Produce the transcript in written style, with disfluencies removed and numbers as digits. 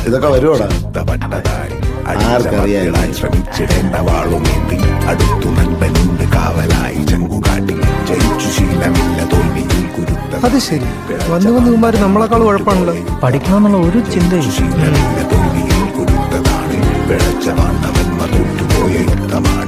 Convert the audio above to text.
ഇതൊക്കെ വരുവാടാ. ആർക്കറിയാൻ ശ്രമിച്ചിടേണ്ട വാളുമേന്തി അടുത്തു നൻപനുണ്ട് കാവലായി ചെങ്കുകാട്ടി ജയിച്ചു ശീലമില്ല തോൽവിയിൽ കുരുത്ത. അത് ശരി, വന്നു വന്നുമാര് നമ്മളെക്കാൾ കുഴപ്പമാണല്ലോ. പഠിക്കണമെന്നുള്ള ഒരു ചിന്തയും ശീലമില്ല തോൽവിയിൽ കുരുത്തതാണ്. പിഴച്ച വാണ്ടവന്മ തോറ്റുപോയ യുദ്ധമാണ്.